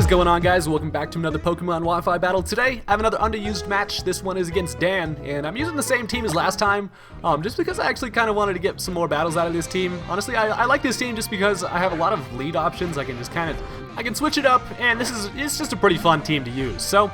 going on, guys? Welcome back to another Pokemon Wi-Fi battle. Today, I have another underused match. This one is against Dan, and I'm using the same team as last time, just because I actually kind of wanted to get some more battles out of this team. Honestly, I like this team just because I have a lot of lead options. I can just I can switch it up, and it's just a pretty fun team to use. So,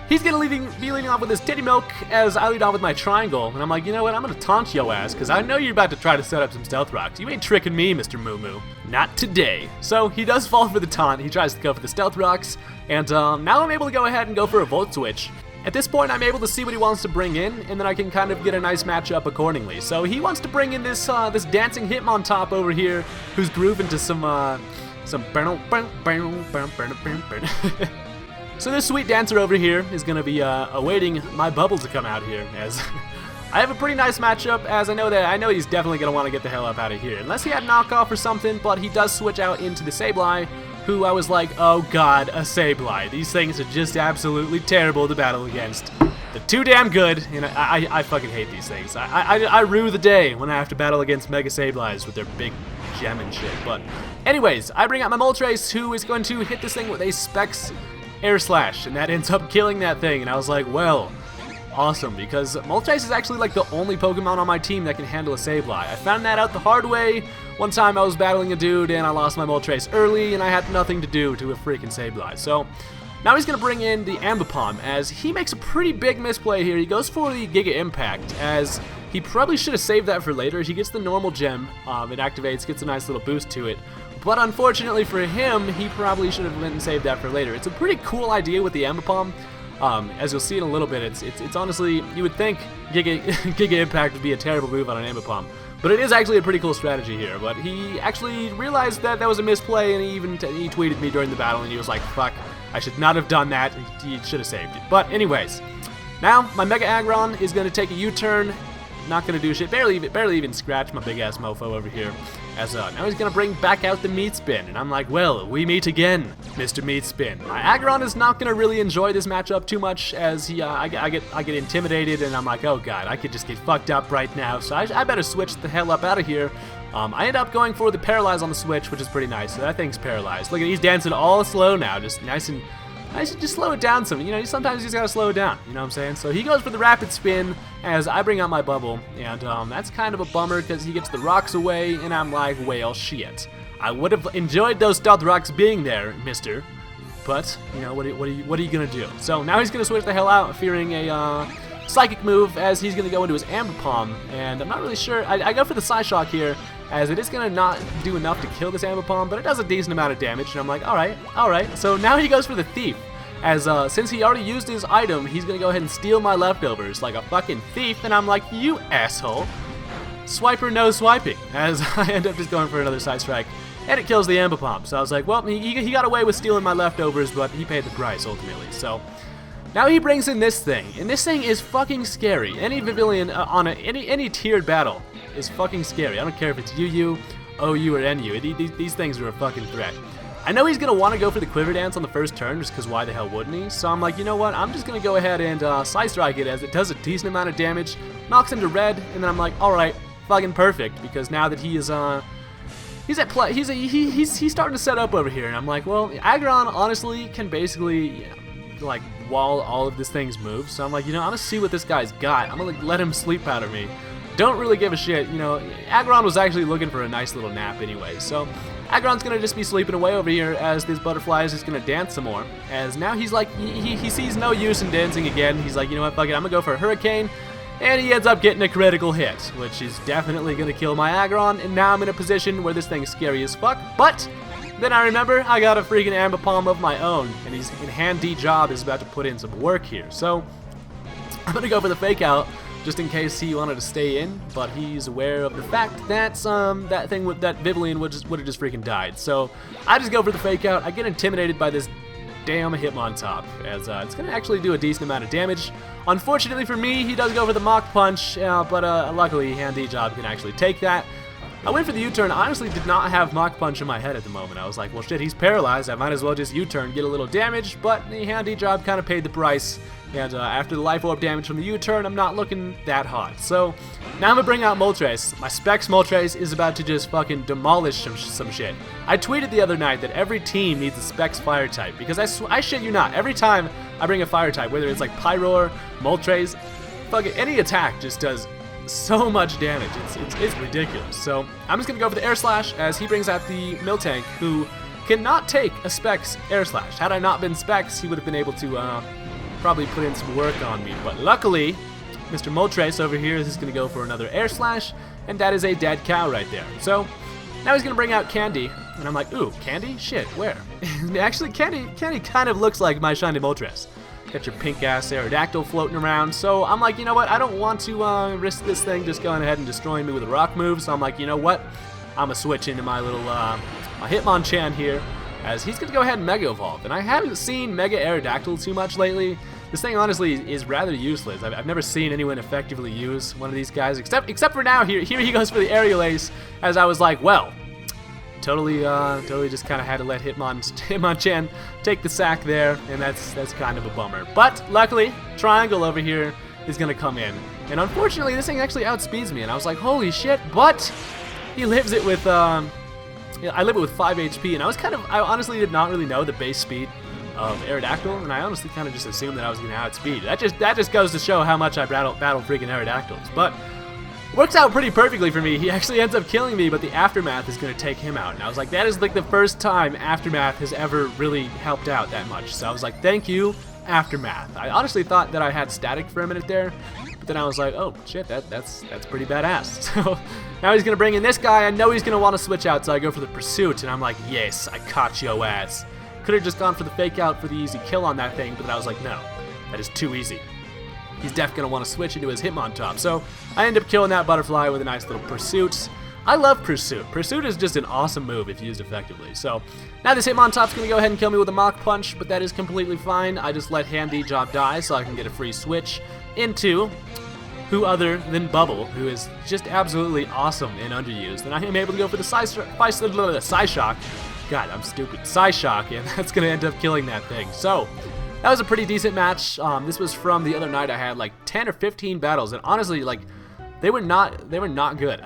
he's gonna be leading off with his titty milk as I lead off with my triangle, and I'm like, you know what, I'm gonna taunt yo ass, because I know you're about to try to set up some stealth rocks. You ain't tricking me, Mr. Moo Moo. Not today. So he does fall for the taunt, he tries to go for the stealth rocks, and now I'm able to go ahead and go for a Volt Switch. At this point, I'm able to see what he wants to bring in, and then I can kind of get a nice matchup accordingly. So he wants to bring in this this dancing Hitmontop over here, who's grooving to some So this sweet dancer over here is going to be awaiting my bubble to come out here, as I have a pretty nice matchup, as I know he's definitely going to want to get the hell up out of here. Unless he had knockoff or something, but he does switch out into the Sableye, who I was like, oh god, a Sableye. These things are just absolutely terrible to battle against. They're too damn good, and I fucking hate these things. I rue the day when I have to battle against Mega Sableyes with their big gem and shit. But anyways, I bring out my Moltres, who is going to hit this thing with a Specs Air Slash, and that ends up killing that thing, and I was like, well, awesome, because Moltres is actually like the only Pokemon on my team that can handle a Sableye. I found that out the hard way. One time I was battling a dude, and I lost my Moltres early, and I had nothing to do to a freaking Sableye. So, now he's going to bring in the Ambipom, as he makes a pretty big misplay here. He goes for the Giga Impact, as he probably should have saved that for later. He gets the normal gem, it activates, gets a nice little boost to it. But unfortunately for him, he probably should have went and saved that for later. It's a pretty cool idea with the Ambipom. As you'll see in a little bit, it's honestly, you would think Giga Impact would be a terrible move on an Ambipom. But it is actually a pretty cool strategy here. But he actually realized that that was a misplay, and he tweeted me during the battle, and he was like, fuck, I should not have done that. He should have saved it. But anyways, now my Mega Aggron is going to take a U-turn. Not going to do shit, barely even scratch my big-ass mofo over here. As now he's going to bring back out the Meat Spin, and I'm like, well, we meet again, Mr. Meat Spin. My Aggron is not going to really enjoy this matchup too much, as I get intimidated, and I'm like, oh god, I could just get fucked up right now, so I better switch the hell up out of here. I end up going for the Paralyze on the switch, which is pretty nice, so that thing's paralyzed. Look at, he's dancing all slow now, just nice and I should just slow it down some. You know, sometimes you just gotta slow it down. You know what I'm saying? So he goes for the Rapid Spin as I bring out my bubble, and that's kind of a bummer because he gets the rocks away, and I'm like, well, shit. I would have enjoyed those stealth rocks being there, mister. But you know, what are you gonna do? So now he's gonna switch the hell out, fearing a Psychic move, as he's gonna go into his Ambipom, and I'm not really sure. I go for the Psyshock here, as it is gonna not do enough to kill this Ambipom, but it does a decent amount of damage, and I'm like, alright. So now he goes for the Thief, as since he already used his item, he's gonna go ahead and steal my leftovers like a fucking thief, and I'm like, you asshole. Swiper no swiping, as I end up just going for another Side Strike, and it kills the Ambipom. So I was like, well, he got away with stealing my leftovers, but he paid the price ultimately. So now he brings in this thing, and this thing is fucking scary. Any Vivillon on any tiered battle is fucking scary. I don't care if it's UU, OU, or NU. These things are a fucking threat. I know he's going to want to go for the Quiver Dance on the first turn, just because why the hell wouldn't he? So I'm like, you know what, I'm just going to go ahead and Side Strike it, as it does a decent amount of damage, knocks him to red, and then I'm like, alright, fucking perfect, because now that he is, he's at play, he's starting to set up over here, and I'm like, well, Aggron honestly can basically like wall all of this thing's moves, so I'm like, you know, I'm gonna see what this guy's got. I'm gonna let him sleep powder me. Don't really give a shit, you know. Aggron was actually looking for a nice little nap anyway, so Aggron's gonna just be sleeping away over here as this butterfly is just gonna dance some more, as now he's like, he sees no use in dancing again. He's like, you know what, fuck it, I'm gonna go for a Hurricane, and he ends up getting a critical hit, which is definitely gonna kill my Aggron, and now I'm in a position where this thing's scary as fuck, but then I remember I got a freaking Ambipom of my own, and he's in Handy Job is about to put in some work here. So I'm gonna go for the Fake Out just in case he wanted to stay in, but he's aware of the fact that that thing with that Vivillon would have just freaking died. So I just go for the Fake Out. I get intimidated by this damn Hitmontop, as it's gonna actually do a decent amount of damage. Unfortunately for me, he does go for the Mach Punch, but luckily Handy Job can actually take that. I went for the U-turn. I honestly did not have Mach Punch in my head at the moment. I was like, well, shit, he's paralyzed. I might as well just U-turn, get a little damage. But the handy job kind of paid the price. And after the Life Orb damage from the U-turn, I'm not looking that hot. So now I'm going to bring out Moltres. My Specs Moltres is about to just fucking demolish some shit. I tweeted the other night that every team needs a Specs Fire type. Because I shit you not, every time I bring a Fire type, whether it's like Pyroar, Moltres, fucking any attack just does so much damage. It's ridiculous. So I'm just going to go for the Air Slash as he brings out the Miltank, who cannot take a Specs Air Slash. Had I not been Specs, he would have been able to probably put in some work on me. But luckily, Mr. Moltres over here is going to go for another Air Slash, and that is a dead cow right there. So now he's going to bring out Candy, and I'm like, ooh, Candy? Shit, where? Actually, Candy kind of looks like my shiny Moltres. Got your pink-ass Aerodactyl floating around, so I'm like, you know what, I don't want to risk this thing just going ahead and destroying me with a rock move, so I'm like, you know what, I'm going to switch into my little my Hitmonchan here, as he's going to go ahead and Mega Evolve. And I haven't seen Mega Aerodactyl too much lately. This thing honestly is rather useless. I've never seen anyone effectively use one of these guys, except for now. Here he goes for the Aerial Ace, as I was like, well, totally just kind of had to let Hitmonchan take the sack there, and that's kind of a bummer. But luckily, Triangle over here is gonna come in, and unfortunately, this thing actually outspeeds me, and I was like, holy shit! But he lives it with I live it with 5 HP, and I honestly did not really know the base speed of Aerodactyl, and I honestly kind of just assumed that I was gonna outspeed. That just goes to show how much I battle freaking Aerodactyls, but. Works out pretty perfectly for me. He actually ends up killing me, but the Aftermath is going to take him out. And I was like, that is like the first time Aftermath has ever really helped out that much. So I was like, thank you, Aftermath. I honestly thought that I had Static for a minute there, but then I was like, oh shit, that's pretty badass. So now he's going to bring in this guy. I know he's going to want to switch out, so I go for the Pursuit, and I'm like, yes, I caught your ass. Could have just gone for the Fake Out for the easy kill on that thing, but then I was like, no, that is too easy. He's definitely going to want to switch into his Hitmontop. So I end up killing that Butterfly with a nice little Pursuit. I love Pursuit. Pursuit is just an awesome move if used effectively. So now this Hitmontop's going to go ahead and kill me with a Mach Punch, but that is completely fine. I just let Handy Job die so I can get a free switch into who other than Bubble, who is just absolutely awesome and underused. And I am able to go for the Psyshock. God, I'm stupid. Psyshock, and that's going to end up killing that thing. So that was a pretty decent match. This was from the other night. I had like 10 or 15 battles, and honestly, like they were not good.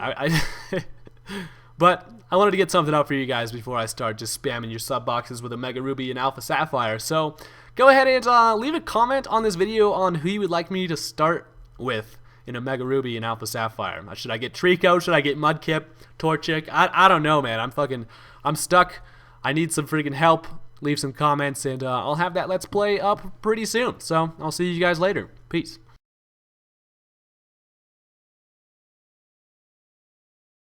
But I wanted to get something up for you guys before I start just spamming your sub boxes with a Mega Ruby and Alpha Sapphire. So go ahead and leave a comment on this video on who you would like me to start with in a Mega Ruby and Alpha Sapphire. Should I get Trico? Should I get Mudkip? Torchic? I don't know, man. I'm stuck. I need some freaking help. Leave some comments, and I'll have that Let's Play up pretty soon. So I'll see you guys later. Peace.